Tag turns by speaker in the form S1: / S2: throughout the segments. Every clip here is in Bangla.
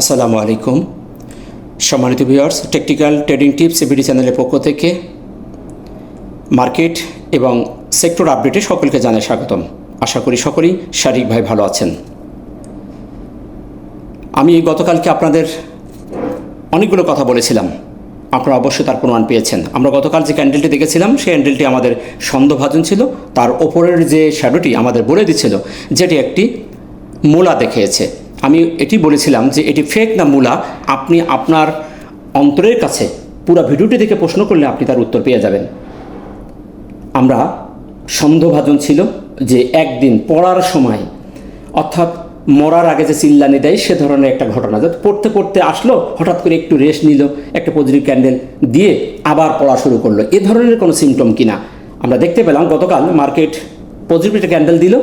S1: আসসালামু আলাইকুম সম্মানিত viewers, technical trading tips ABD চ্যানেলের পক্ষ থেকে মার্কেট এবং সেক্টর আপডেটে সকলকে জানাই স্বাগতম। আশা করি সকলেই শারীরিকভাবে ভালো আছেন। আমি গতকালকে আপনাদের অনেকগুলো কথা বলেছিলাম, আপনারা অবশ্যই তার প্রমাণ পেয়েছেন। আমরা গতকাল যে ক্যান্ডেলটি দেখেছিলাম সেই ক্যান্ডেলটি আমাদের সন্দেহভাজন ছিল। তার ওপরের যে শ্যাডোটি আমাদের বলে দিচ্ছিল যেটি একটি মূলা দেখিয়েছে। আমি এটি বলেছিলাম যে এটি ফেক না মূলা, আপনি আপনার অন্তরের কাছে পুরো ভিডিওটি দেখে প্রশ্ন করলে আপনি তার উত্তর পেয়ে যাবেন। আমরা সন্দেহভাজন ছিল যে একদিন পড়ার সময়, অর্থাৎ মরার আগে যে চিল্লানি দেয় সে ধরনের একটা ঘটনা, যে পড়তে পড়তে আসলো, হঠাৎ করে একটু রেস্ট নিল, একটা পজিটিভ ক্যান্ডেল দিয়ে আবার পড়া শুরু করলো, এ ধরনের কোনো সিমটম কিনা আমরা দেখতে পেলাম। গতকাল মার্কেট পজিটিভ একটা ক্যান্ডেল দিল,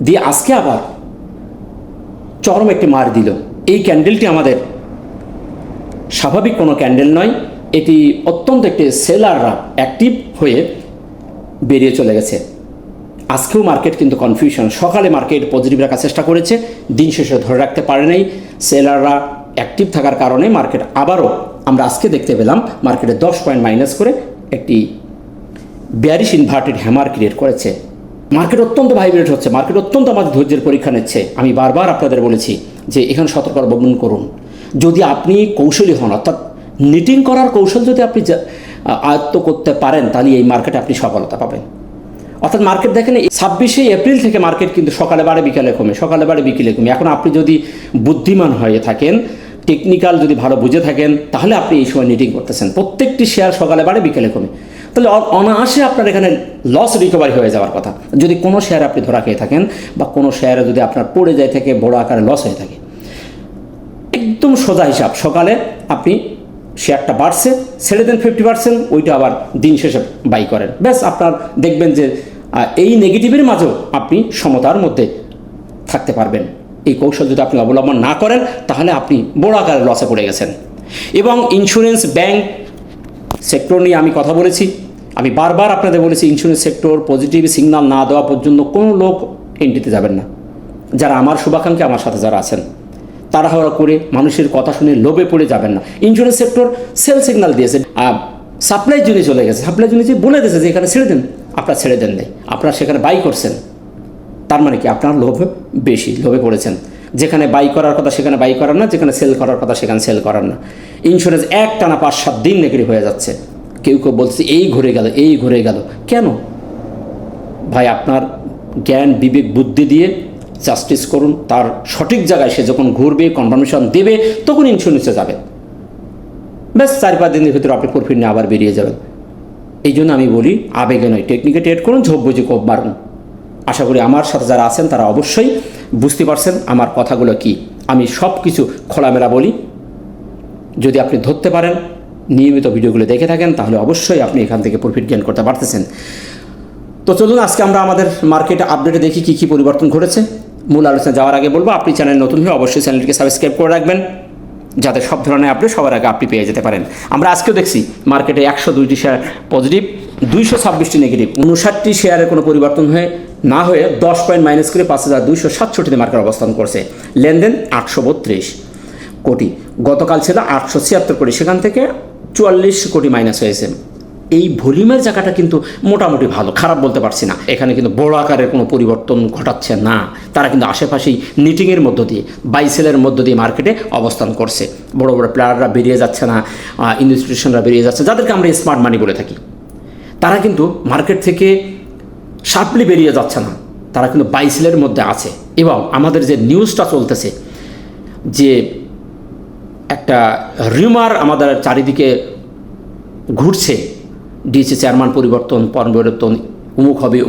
S1: দিয়ে আজকে আবার চরম একটি মার দিল। এই ক্যান্ডেলটি আমাদের স্বাভাবিক কোনো ক্যান্ডেল নয়, এটি অত্যন্ত একটি সেলাররা অ্যাক্টিভ হয়ে বেরিয়ে চলে গেছে। আজকেও মার্কেট কিন্তু কনফিউশন। সকালে মার্কেট পজিটিভ রাখার চেষ্টা করেছে, দিন শেষে ধরে রাখতে পারে নাই। সেলাররা অ্যাক্টিভ থাকার কারণে মার্কেট আবারও আমরা আজকে দেখতে পেলাম মার্কেটে 10 পয়েন্ট মাইনাস করে একটি বেয়ারিশ ইনভার্টেড হ্যামার ক্রিয়েট করেছে। মার্কেট অত্যন্ত ভাইব্রেট হচ্ছে, মার্কেট অত্যন্ত আমাদের ধৈর্যের পরীক্ষা নিচ্ছে। আমি বারবার আপনাদের বলেছি যে এখানে সতর্ক অবলম্বন করুন। যদি আপনি কৌশলী হন, অর্থাৎ নিটিং করার কৌশল যদি আপনি আয়ত্ত করতে পারেন, তাহলে এই মার্কেটে আপনি সফলতা পাবেন। অর্থাৎ মার্কেট দেখেন 26শে এপ্রিল থেকে মার্কেট কিন্তু সকালে বাড়ে বিকালে কমে, সকালে বাড়ে বিকেলে কমে। এখন আপনি যদি বুদ্ধিমান হয়ে থাকেন, টেকনিক্যাল যদি ভালো বুঝে থাকেন, তাহলে আপনি এই সময় নিটিং করতেছেন। প্রত্যেকটি শেয়ার সকালে বাড়ে বিকেলে কমে, তাহলে অনায়াসে আপনার এখানে লস রিকভারি হয়ে যাওয়ার কথা। যদি কোনো শেয়ারে আপনি ধরা খেয়ে থাকেন বা কোনো শেয়ারে যদি আপনার পড়ে যায় থাকে, বড় আকারে লস হয়ে থাকে, একদম সোজা হিসাব, সকালে আপনি শেয়ারটা বাড়ছে ছেড়ে দেন 50%, ওইটা আবার দিন শেষে বাই করেন, ব্যাস আপনার দেখবেন যে এই নেগেটিভের মাঝেও আপনি সমতার মধ্যে থাকতে পারবেন। এই কৌশল যদি আপনি অবলম্বন না করেন, তাহলে আপনি বড় আকারে লসে পড়ে গেছেন। এবং ইন্স্যুরেন্স, ব্যাংক সেক্টর নিয়ে আমি কথা বলেছি। আমি বারবার আপনাদের বলেছি, ইন্স্যুরেন্স সেক্টর পজিটিভ সিগন্যাল না দেওয়া পর্যন্ত কোনো লোক এন্ট্রিতে যাবেন না। যারা আমার শুভাকাঙ্ক্ষী, আমার সাথে যারা আছেন, তাড়াহুড়া করে মানুষের কথা শুনে লোভে পড়ে যাবেন না। ইন্স্যুরেন্স সেক্টর সেল সিগন্যাল দিয়েছে, সাপ্লাই জোনে চলে গেছে, সাপ্লাই জোনে যে বলে দিয়েছে যে এখানে ছেড়ে দেন, আপনারা ছেড়ে দেন নাই, আপনারা সেখানে বাই করছেন। তার মানে কি আপনার লোভ বেশি, লোভে পড়েছেন। যেখানে বাই করার কথা সেখানে বাই করার না, যেখানে সেল করার কথা সেখানে সেল করার না। ইন্স্যুরেন্স এক টানা 5-7 দিন নেগেটিভ হয়ে যাচ্ছে। কেউ কেউ বলছে এই ঘুরে গেল, এই ঘুরে গেল। কেন ভাই? আপনার জ্ঞান বিবেক বুদ্ধি দিয়ে জাস্টিস করুন, তার সঠিক জায়গায় সে যখন ঘুরবে, কনফার্মেশন দেবে, তখন ইন্স্যুরেন্সে যাবে। ব্যাস 4-5 দিনের ভিতরে আপনি প্রফিট নিয়ে আবার বেরিয়ে যাবেন। এই জন্য আমি বলি, আবেগে নয়, টেকনিকে ট্রেড করুন, ঝোপ বুঝে কোপ মারুন। আশা করি আমার সাথে যারা আছেন তারা অবশ্যই বুঝতে পারছেন আমার কথাগুলো কি। আমি সব কিছু খোলামেলা বলি। যদি আপনি ধরতে পারেন, নিয়মিত ভিডিওগুলো দেখে থাকেন, তাহলে অবশ্যই আপনি এখান থেকে প্রফিট গেইন করতে পারতেছেন। তো চলুন আজকে আমরা আমাদের মার্কেটে আপডেটে দেখি কী কী পরিবর্তন ঘটেছে। মূল আলোচনা যাওয়ার আগে বলবো, আপনি চ্যানেল নতুন হয়ে অবশ্যই চ্যানেলটিকে সাবস্ক্রাইব করে রাখবেন, যাতে সব ধরনের আপডেট সবার আগে আপনি পেয়ে যেতে পারেন। আমরা আজকেও দেখছি মার্কেটে 102টি শেয়ার পজিটিভ, 226টি নেগেটিভ, 59টি শেয়ারের কোনো পরিবর্তন না হয়ে 10 পয়েন্ট মাইনাস করে 5267তে মার্কেট অবস্থান করছে। লেনদেন 832 কোটি, গতকাল ছিল 876 কোটি, সেখান থেকে 44 কোটি মাইনাস হয়েছে। এই ভলিউমের জায়গাটা কিন্তু মোটামুটি ভালো, খারাপ বলতে পারছি না। এখানে কিন্তু বড় আকারের কোনো পরিবর্তন ঘটাচ্ছে না। তারা কিন্তু আশেপাশেই নিটিংয়ের মধ্য দিয়ে, বাইসেলের মধ্য দিয়ে মার্কেটে অবস্থান করছে। বড় বড় প্লেয়াররা বেরিয়ে যাচ্ছে না, ইনস্টিটিউশনরা বেরিয়ে যাচ্ছে, যাদেরকে আমরা স্মার্ট মানি বলে থাকি। তারা কিন্তু মার্কেট থেকে শার্পলি বেরিয়ে যাচ্ছে না, তারা কিন্তু বাইসেলের মধ্যে আছে। এবং আমাদের যে নিউজটা চলতেছে, যে একটা রিউমার আমাদের চারিদিকে ঘুরছে, ডিএসসি চেয়ারম্যান পরিবর্তন,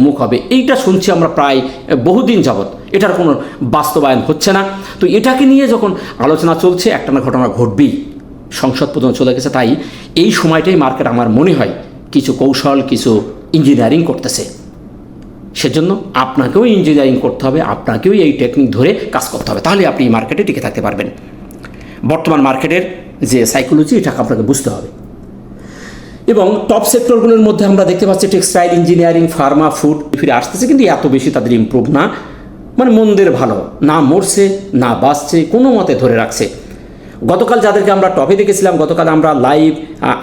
S1: অমুক হবে, এইটা শুনছি আমরা প্রায় বহুদিন যাবৎ। এটার কোনো বাস্তবায়ন হচ্ছে না। তো এটাকে নিয়ে যখন আলোচনা চলছে, একটানা ঘটনা ঘটবেই, সংসদ পর্যন্ত চলে গেছে। তাই এই সময়টাই মার্কেট আমার মনে হয় কিছু কৌশল, কিছু ইঞ্জিনিয়ারিং করতেছে। সেজন্য আপনাকেও ইঞ্জিনিয়ারিং করতে হবে, আপনাকেও এই টেকনিক ধরে কাজ করতে হবে, তাহলে আপনি এই মার্কেটে টিকে থাকতে পারবেন। বর্তমান মার্কেটের যে সাইকোলজি, এটাকে আপনাকে বুঝতে হবে। এবং টপ সেক্টরগুলোর মধ্যে আমরা দেখতে পাচ্ছি টেক্সটাইল, ইঞ্জিনিয়ারিং, ফার্মা, ফুড ফিরে আসতেছে, কিন্তু এত বেশি তাদের ইমপ্রুভ না। মানে মন্দের ভালো, না মরছে না বাঁচছে, কোনো মতে ধরে রাখছে। গতকাল যাদেরকে আমরা টপে দেখেছিলাম, গতকাল আমরা লাইভ,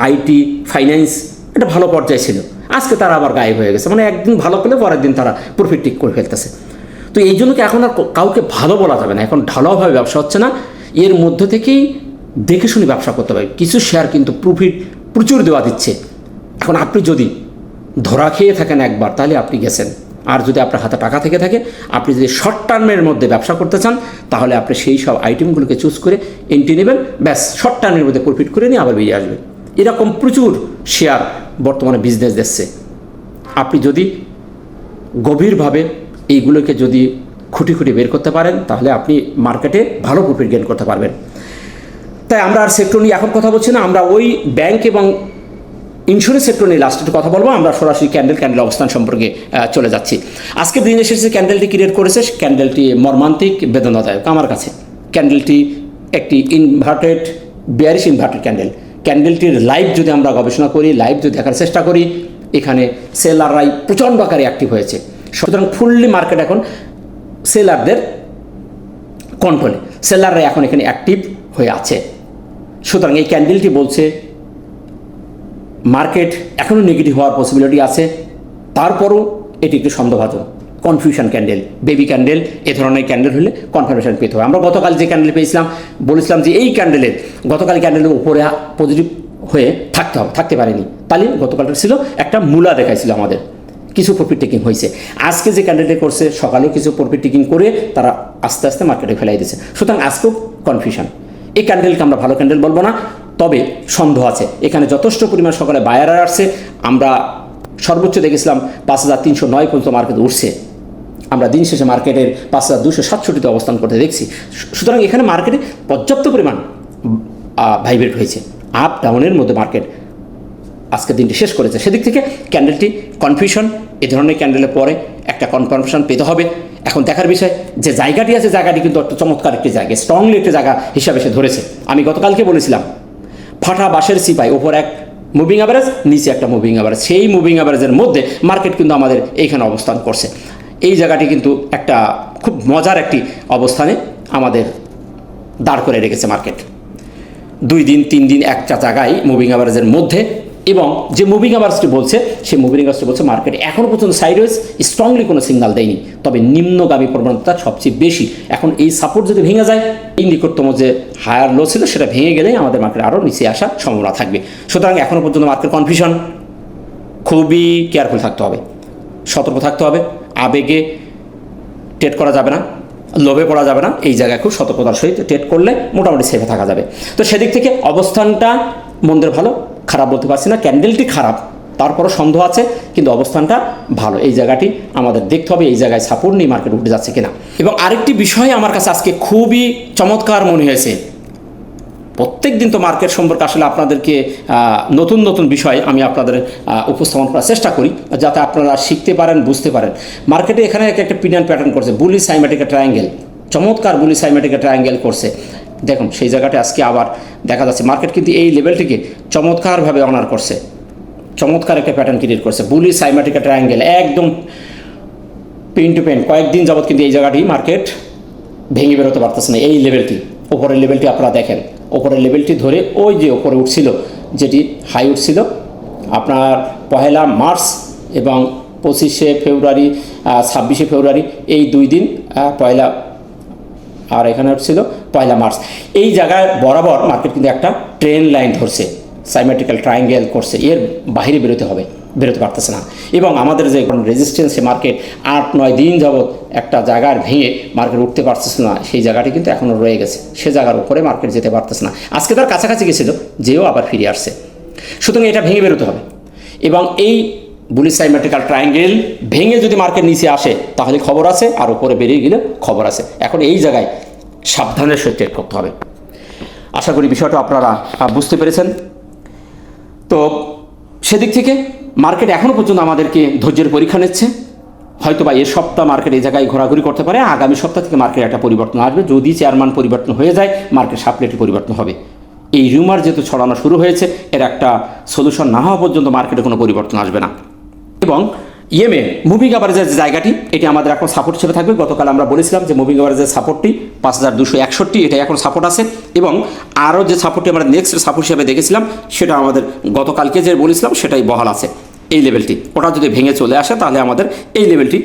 S1: আইটি, ফাইন্যান্স একটা ভালো পর্যায়ে ছিল, আজকে তারা আবার গায়েব হয়ে গেছে। মানে একদিন ভালো পেলে পরের দিন তারা প্রফিট টিক করে ফেলতেছে। তো এই জন্য কি এখন আর কাউকে ভালো বলা যাবে না, এখন ঢালাওভাবে ব্যবসা হচ্ছে না, এর মধ্যে থেকেই দেখে শুনে ব্যবসা করতে হবে। কিছু শেয়ার কিন্তু প্রফিট প্রচুর দেওয়া দিচ্ছে। এখন আপনি যদি ধরা খেয়ে থাকেন একবার, তাহলে আপনি গেছেন। আর যদি আপনার হাতে টাকা থেকে থাকে, আপনি যদি শর্ট টার্মের মধ্যে ব্যবসা করতে চান, তাহলে আপনি সেই সব আইটেমগুলোকে চুজ করে এন্ট্রি নেবেন, ব্যাস শর্ট টার্মের মধ্যে প্রফিট করে নিয়ে আবার বেরিয়ে আসবেন। এরকম প্রচুর শেয়ার বর্তমানে বিজনেস দিচ্ছে। আপনি যদি গভীরভাবে এইগুলোকে যদি খুঁটি খুঁটি বের করতে পারেন, তাহলে আপনি মার্কেটে ভালো প্রফিট গেইন করতে পারবেন। তাই আমরা আর সেক্টর নিয়ে এখন কথা বলছি না, আমরা ওই ব্যাংক এবং ইন্স্যুরেন্স সেক্টর নিয়ে লাস্টে কথা বলবো। আমরা সরাসরি ক্যান্ডেল অবস্থান সম্পর্কে চলে যাচ্ছি। আজকে দিন শেষে ক্যান্ডেলটি ক্রিয়েট করেছে, ক্যান্ডেলটি মর্মান্তিক, বেদনাদায়ক আমার কাছে। ক্যান্ডেলটি একটি ইনভার্টেড, বেয়ারিশ ইনভার্টেড ক্যান্ডেলটির লাইভ যদি আমরা গবেষণা করি, লাইভ যদি দেখার চেষ্টা করি, এখানে সেলাররাই প্রচণ্ড আকারে অ্যাক্টিভ হয়েছে। সুতরাং ফুললি মার্কেট এখন সেলারদের কন্ট্রোলে, সেলাররা এখন এখানে অ্যাক্টিভ হয়ে আছে। সুতরাং এই ক্যান্ডেলটি বলছে মার্কেট এখনও নেগেটিভ হওয়ার পসিবিলিটি আছে, তারপরও এটি একটি সন্দেহভাজন কনফিউশন ক্যান্ডেল, বেবি ক্যান্ডেল। এ ধরনের ক্যান্ডেল হলে কনফার্মেশন পেতে হবে। আমরা গতকাল যে ক্যান্ডেল পেয়েছিলাম, বলেছিলাম যে এই ক্যান্ডেলের গতকাল ক্যান্ডেলের উপরে পজিটিভ হয়ে থাকতে পারেনি, তাহলে গতকালটা ছিল একটা মূলা দেখাইছিল আমাদের, কিছু প্রফিট টেকিং হয়েছে। আজকে যে ক্যান্ডেলটি করছে, সকালেও কিছু প্রফিট টেকিং করে তারা আস্তে আস্তে মার্কেটে ফেলাই দিয়েছে। সুতরাং আজকেও কনফিউশন। এই ক্যান্ডেলকে আমরা ভালো ক্যান্ডেল বলবো না, তবে সন্দেহ আছে। এখানে যথেষ্ট পরিমাণ সকালে বায়ার আসছে। আমরা সর্বোচ্চ দেখেছিলাম 5309 পর্যন্ত মার্কেট উঠছে। আমরা দিন শেষে মার্কেটের 5267তে অবস্থান করতে দেখছি। সুতরাং এখানে মার্কেটে পর্যাপ্ত পরিমাণ ভাইব্রেট হয়েছে, আপ ডাউনের মধ্যে মার্কেট আজকে দিনটি শেষ করেছে। সেদিক থেকে ক্যান্ডেলটি কনফিউশন, এই ধরনের ক্যান্ডেলের পরে একটা কনফার্মেশন পেতে হবে। এখন দেখার বিষয় যে জায়গাটি আছে, জায়গাটি কিন্তু একটা চমৎকার একটি জায়গা, স্ট্রংলি একটি জায়গা হিসাবে সে ধরেছে। আমি গতকালকে বলেছিলাম ফাটা বাঁশের সিপাই, ওপর এক মুভিং অ্যাভারেজ, নিচে একটা মুভিং অ্যাভারেজ, সেই মুভিং অ্যাভারেজের মধ্যে মার্কেট কিন্তু আমাদের এইখানে অবস্থান করছে। এই জায়গাটি কিন্তু একটা খুব মজার একটি অবস্থানে আমাদের দাঁড় করে রেখেছে মার্কেট। 2 দিন 3 দিন একটা জায়গায় মুভিং অ্যাভারেজের মধ্যে, এবং যে মুভিং অ্যাভারেজটি বলছে, সেই মুভিং অ্যাভারেজটি বলছে মার্কেট এখনও পর্যন্ত সাইডওয়েজ স্ট্রংলি কোনো সিগন্যাল দেয়নি, তবে নিম্নগামী প্রবণতা সবচেয়ে বেশি। এখন এই সাপোর্ট যদি ভেঙে যায়, এই নিকটতম যে হায়ার লো ছিল সেটা ভেঙে গেলেই আমাদের মার্কেট আরও নিচে আসার সম্ভাবনা থাকবে। সুতরাং এখনও পর্যন্ত মার্কেট কনফিউশন, খুবই কেয়ারফুল থাকতে হবে, সতর্ক থাকতে হবে। আবেগে ট্রেড করা যাবে না, লোভে পড়া যাবে না। এই জায়গায় খুব সতর্কতার সহিত ট্রেড করলে মোটামুটি সেফে থাকা যাবে। তো সেদিক থেকে অবস্থানটা মন্দের ভালো, খারাপ বলতে পারছি না। ক্যান্ডেলটি খারাপ, তারপরও সন্দেহ আছে, কিন্তু অবস্থানটা ভালো। এই জায়গাটি আমাদের দেখতে হবে, এই জায়গায় সাপোর্ট নিয়ে মার্কেট উঠে যাচ্ছে কিনা। এবং আরেকটি বিষয় আমার কাছে আজকে খুবই চমৎকার মনে হয়েছে। প্রত্যেক দিন তো মার্কেট সম্পর্কে আসলে আপনাদেরকে নতুন নতুন বিষয় আমি আপনাদের উপস্থাপন করার চেষ্টা করি, যাতে আপনারা শিখতে পারেন, বুঝতে পারেন। মার্কেটে এখানে একটা পিনিয়ন প্যাটার্ন করছে, বুলি সাইমেটিকা ট্রায়াঙ্গেল, চমৎকার বুলি সাইমেটিকা ট্রায়াঙ্গেল করছে। দেখুন সেই জায়গাটা আজকে আবার দেখা যাচ্ছে মার্কেট কিন্তু এই লেভেলটিকে চমৎকারভাবে অনার করছে, চমৎকার একটা প্যাটার্ন ক্রিয়েট করছে। বুলি সাইমেটিকা ট্রায়াঙ্গেল একদম পেন টু পেন কয়েকদিন যাবৎ কিন্তু এই জায়গাটি মার্কেট ভেঙে বেরোতে পারতেছে না। এই লেভেলটি, ওপরের লেভেলটি আপনারা দেখেন, ওপরের লেভেলটি ধরে ওই যে ওপরে উঠছিল, যেটি হাই উঠছিল আপনার 1 মার্চ এবং 25শে ফেব্রুয়ারি, 26শে ফেব্রুয়ারি, এই 2 দিন, পয়লা আর এখানে উঠছিল 1 মার্চ। এই জায়গায় বরাবর মার্কেট কিন্তু একটা ট্রেন্ড লাইন ধরছে, সাইমেট্রিক্যাল ট্রায়াঙ্গেল করছে, এর বাইরে বেরোতে পারতেছে না। এবং আমাদের যে রেজিস্ট্যান্সে মার্কেট 8-9 দিন যাবৎ একটা জায়গার ভেঙে মার্কেট উঠতে পারতেছে না, সেই জায়গাটি কিন্তু এখনও রয়ে গেছে, সে জায়গার উপরে মার্কেট যেতে পারতেছে না। আজকে তার কাছাকাছি গেছিল, যেও আবার ফিরে আসছে। সুতরাং এটা ভেঙে বেরোতে হবে। এবং এই বুলি সাইমেট্রিক্যাল ট্রায়াঙ্গেল ভেঙে যদি মার্কেট নিচে আসে, তাহলে খবর আছে, আর উপরে বেরিয়ে গেলে খবর আছে। এখন এই জায়গায় সাবধানের সহিত ট্রেড করতে হবে। আশা করি বিষয়টা আপনারা বুঝতে পেরেছেন। তো সেদিক থেকে মার্কেট এখনও পর্যন্ত আমাদেরকে ধৈর্যের পরীক্ষা নিচ্ছে। হয়তো বা এই সপ্তাহ মার্কেট এই জায়গায় ঘোরাঘুরি করতে পারে, আগামী সপ্তাহ থেকে মার্কেট একটা পরিবর্তন আসবে। যদি চেয়ারম্যান পরিবর্তন হয়ে যায়, মার্কেট সাপ্লিটি পরিবর্তন হবে। এই রিউমার যেহেতু ছড়ানো শুরু হয়েছে, এর একটা সলিউশন না হওয়া পর্যন্ত মার্কেটে কোনো পরিবর্তন আসবে না। এবং ইএমএ মুভিং অ্যাভারেজের যে জায়গাটি এটি আমাদের এখন সাপোর্ট হিসেবে থাকবে। গতকাল আমরা বলেছিলাম যে মুভিং অ্যাভারেজের সাপোর্টটি 5261, এটাই এখন সাপোর্ট আছে। এবং আরও যে সাপোর্টটি আমরা নেক্সট সাপোর্ট হিসেবে দেখেছিলাম সেটা আমাদের গতকালকে যে বলেছিলাম সেটাই বহাল আছে। এই লেভেলটি ওটা যদি ভেঙে চলে আসে তাহলে আমাদের এই লেভেলটি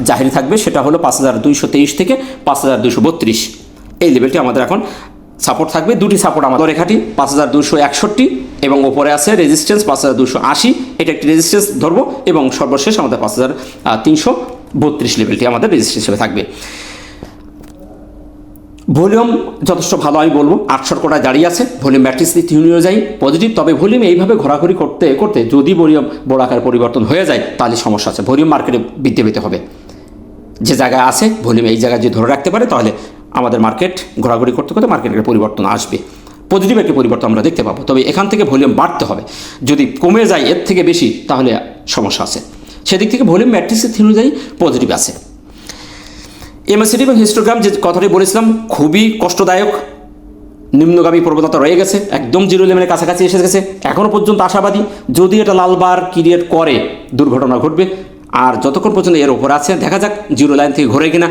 S1: জাহির থাকবে, সেটা হলো 5223 থেকে 5232, এই লেভেলটি আমাদের এখন সাপোর্ট থাকবে। দুটি সাপোর্ট আমাদের রেখাটি 5261 এবং ওপরে আছে রেজিস্ট্যান্স 5280, এটা একটি রেজিস্ট্যান্স ধরবো এবং সর্বশেষ আমাদের 5332 লেভেলটি আমাদের রেজিস্ট্যান্স হিসেবে থাকবে। ভলিউম যথেষ্ট ভালো আমি বলবো, 800 কোটায় দাঁড়িয়ে আছে। ভলিউম ম্যাট্রিক্স থিওরি অনুযায়ী পজিটিভ, তবে ভলিউম এইভাবে ঘোরাঘুরি করতে করতে যদি ভলিউম বড় আকারে পরিবর্তন হয়ে যায় তাহলে সমস্যা আছে। ভলিউম মার্কেটে বৃদ্ধি পেতে হবে, যে জায়গায় আছে ভলিউম এই জায়গায় যদি ধরে রাখতে পারে তাহলে আমাদের মার্কেট ঘোরাঘুরি করতে করতে মার্কেটের পরিবর্তন আসবে, পজিটিভ একটি পরিবর্তন আমরা দেখতে পাবো। তবে এখান থেকে ভলিউম বাড়তে হবে, যদি কমে যায় এর থেকে বেশি তাহলে সমস্যা আছে। সেদিক থেকে ভলিউম ম্যাট্রিক্সের থিওরি অনুযায়ী পজিটিভ আছে। এমএসিডি এবং হিস্টোগ্রাম যে কথাটি বলেছিলাম খুবই কষ্টদায়ক, নিম্নগামী প্রবণতা রয়ে গেছে, একদম জিরো লেভেলের কাছাকাছি এসে গেছে। এখনও পর্যন্ত আশাবাদী যদি এটা লাল বার ক্রিয়েট করে দুর্ঘটনা ঘটবে, আর যতক্ষণ পর্যন্ত এর ওপর আছে দেখা যাক জিরো লাইন থেকে ঘুরে কিনা।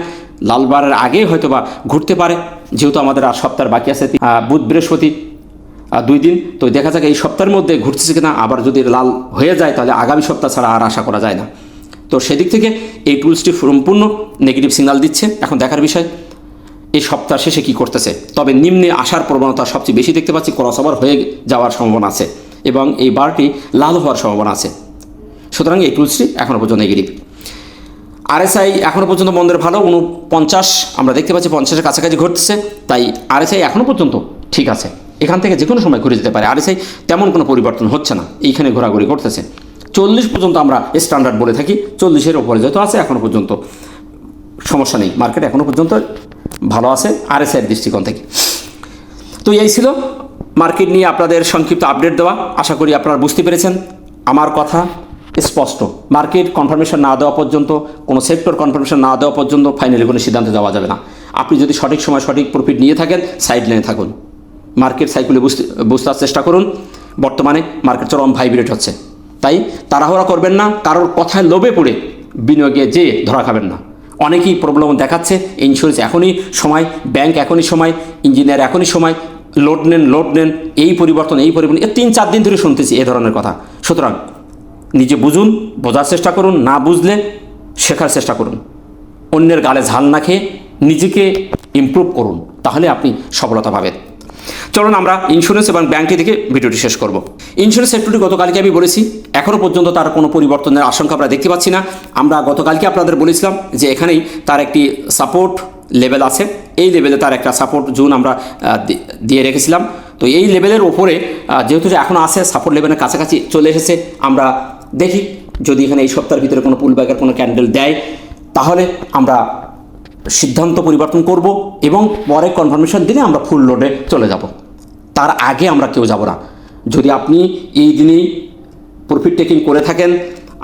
S1: লাল বারের আগে হয়তো বা ঘুরতে পারে, যেহেতু আমাদের আর সপ্তাহের বাকি আছে বুধ বৃহস্পতি 2 দিন, তো দেখা যাক এই সপ্তাহের মধ্যে ঘুরতেছে কিনা। আবার যদি লাল হয়ে যায় তাহলে আগামী সপ্তাহ ছাড়া আর আশা করা যায় না। তো সেদিক থেকে এই টুলসটি সম্পূর্ণ নেগেটিভ সিগন্যাল দিচ্ছে। এখন দেখার বিষয় এই সপ্তাহ শেষে কী করতেছে। তবে নিম্নে আসার প্রবণতা সবচেয়ে বেশি দেখতে পাচ্ছি, ক্রসওভার হয়ে যাওয়ার সম্ভাবনা আছে এবং এই বারটি লাল হওয়ার সম্ভাবনা আছে। সুতরাং এই টুলসটি এখনও পর্যন্ত নেগেটিভ। আরএসআই এখনও পর্যন্ত মন্দের ভালো 49 আমরা দেখতে পাচ্ছি 50-এর কাছাকাছি ঘটছে, তাই আরএসআই এখনও পর্যন্ত ঠিক আছে। এখান থেকে যে কোনো সময় ঘুরে যেতে পারে। আরএসআই তেমন কোনো পরিবর্তন হচ্ছে না, এইখানে ঘোরাঘুরি করতেছে। 40 পর্যন্ত আমরা স্ট্যান্ডার্ড বলে থাকি, 40-এর ওপরে যেহেতু আছে এখনও পর্যন্ত সমস্যা নেই, মার্কেট এখনও পর্যন্ত ভালো আছে আরএসআইয়ের দৃষ্টিকোণ থেকে। তো এই ছিল মার্কেট নিয়ে আপনাদের সংক্ষিপ্ত আপডেট দেওয়া। আশা করি আপনারা বুঝতে পেরেছেন। আমার কথা স্পষ্ট, মার্কেট কনফার্মেশন না দেওয়া পর্যন্ত, কোনো সেক্টর কনফার্মেশন না দেওয়া পর্যন্ত ফাইনালি কোনো সিদ্ধান্তে যাওয়া যাবে না। আপনি যদি সঠিক সময় সঠিক প্রফিট নিয়ে থাকেন সাইড লাইনে থাকুন, মার্কেট সাইকেলে বুঝতে চেষ্টা করুন। বর্তমানে মার্কেট চরম ভাইব্রেট হচ্ছে, তাই তাড়াহুড়া করবেন না, কারোর কথায় লোভে পড়ে বিনিয়োগে যে ধরা খাবেন না। অনেকেই প্রবলেম দেখাচ্ছে, ইন্স্যুরেন্স এখনই সময়, ব্যাংক এখনই সময়, ইঞ্জিনিয়ার এখনই সময়, লোড নেন, এই পরিবর্তন এই 3-4 দিন ধরে শুনতেছি এ ধরনের কথা। সুতরাং নিজে বুঝুন, বোঝার চেষ্টা করুন, না বুঝলে শেখার চেষ্টা করুন। অন্যের গালে ঝাল না খেয়ে নিজেকে ইমপ্রুভ করুন, তাহলে আপনি সফলতা পাবেন। চলুন আমরা ইন্স্যুরেন্স এবং ব্যাংকটি থেকে ভিডিওটি শেষ করব। ইন্স্যুরেন্স সেক্টরটি গতকালকে আমি বলেছি, এখনও পর্যন্ত তার কোনো পরিবর্তনের আশঙ্কা আমরা দেখতে পাচ্ছি না। আমরা গতকালকে আপনাদের বলেছিলাম যে এখানেই তার একটি সাপোর্ট লেভেল আছে, এই লেভেলে তার একটা সাপোর্ট জোন আমরা দিয়ে রেখেছিলাম। তো এই লেভেলের ওপরে যেহেতু যে এখনও আছে, সাপোর্ট লেভেলের কাছাকাছি চলে এসেছে। আমরা দেখি যদি এখানে এই সপ্তাহের ভিতরে কোনো পুলব্যাকের কোনো ক্যান্ডেল দেয় তাহলে আমরা সিদ্ধান্ত পরিবর্তন করব এবং পরে কনফার্মেশন দিলে আমরা ফুল লোডে চলে যাব। তার আগে আমরা কেউ যাব না। যদি আপনি এই দিনেই প্রফিট টেকিং করে থাকেন,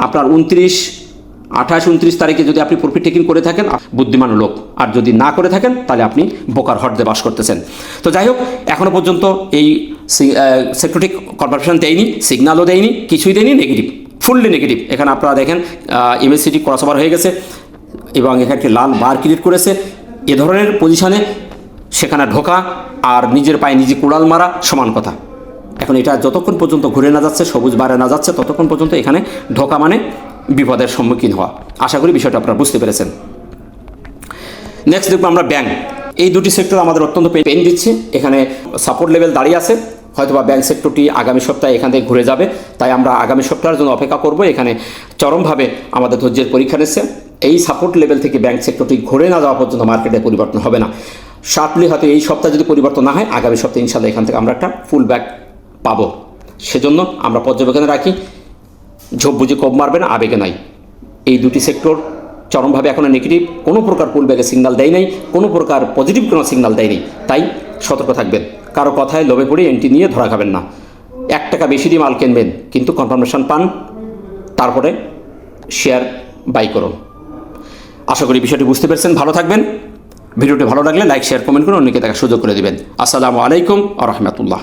S1: আপনার 28-29 তারিখে যদি আপনি প্রফিট টেকিং করে থাকেন বুদ্ধিমান লোক, আর যদি না করে থাকেন তাহলে আপনি বোকার হটে বাস করতেছেন। তো যাই হোক, এখনও পর্যন্ত এই সেক্টরটি কনফার্মেশন দেয়নি, সিগন্যালও দেয়নি, কিছুই দেয়নি, নেগেটিভ, ফুললি নেগেটিভ। এখানে আপনারা দেখেন এমএসিডি ক্রসওভার হয়ে গেছে এবং এখানে একটি লাল বার ক্রিয়েট করেছে। এ ধরনের পজিশনে সেখানে ঢোকা আর নিজের পায়ে নিজে কুড়াল মারা সমান কথা। এখন এটা যতক্ষণ পর্যন্ত ঘুরে না যাচ্ছে, সবুজ বারে না যাচ্ছে, ততক্ষণ পর্যন্ত এখানে ঢোকা মানে বিপদের সম্মুখীন হওয়া। আশা করি বিষয়টা আপনারা বুঝতে পেরেছেন। নেক্সট দেখবো আমরা ব্যাংক। এই দুটি সেক্টর আমাদের অত্যন্ত পেন দিচ্ছে। এখানে সাপোর্ট লেভেল দাঁড়িয়ে আছে, হয়তোবা ব্যাংক সেক্টরটি আগামী সপ্তাহে এখান থেকে ঘুরে যাবে, তাই আমরা আগামী সপ্তাহের জন্য অপেক্ষা করব। এখানে চরমভাবে আমাদের ধৈর্যের পরীক্ষা নিচ্ছে। এই সাপোর্ট লেভেল থেকে ব্যাংক সেক্টরটি ঘুরে না যাওয়া পর্যন্ত মার্কেটে পরিবর্তন হবে না। শার্পলি হয়তো এই সপ্তাহে যদি পরিবর্তন না হয়, আগামী সপ্তাহে ইনশাল্লাহ এখান থেকে আমরা একটা ফুল ব্যাক পাবো। সেজন্য আমরা পর্যবেক্ষণে রাখি, ঝোপ বুঝে কোপ মারবে না, আবেগে নাই। এই দুটি সেক্টর চরমভাবে এখনও নেগেটিভ, কোনো প্রকার পুল ব্যাকের সিগন্যাল দেয় নাই, কোনো প্রকার পজিটিভ কোনো সিগন্যাল দেয়নি। তাই সতর্ক থাকবেন, কারো কথায় লোভে পড়ে এন্ট্রি নিয়ে ধরা খাবেন না। 1 টাকা বেশি দিয়ে মাল কিনবেন, কিন্তু কনফার্মেশন পান, তারপরে শেয়ার বাই করুন। আশা করি বিষয়টি বুঝতে পেরেছেন। ভালো থাকবেন। ভিডিওটি ভালো লাগলে লাইক, শেয়ার, কমেন্ট করে অন্যকে দেখার সুযোগ করে দেবেন। আসসালামু আলাইকুম ওয়া রাহমাতুল্লাহ।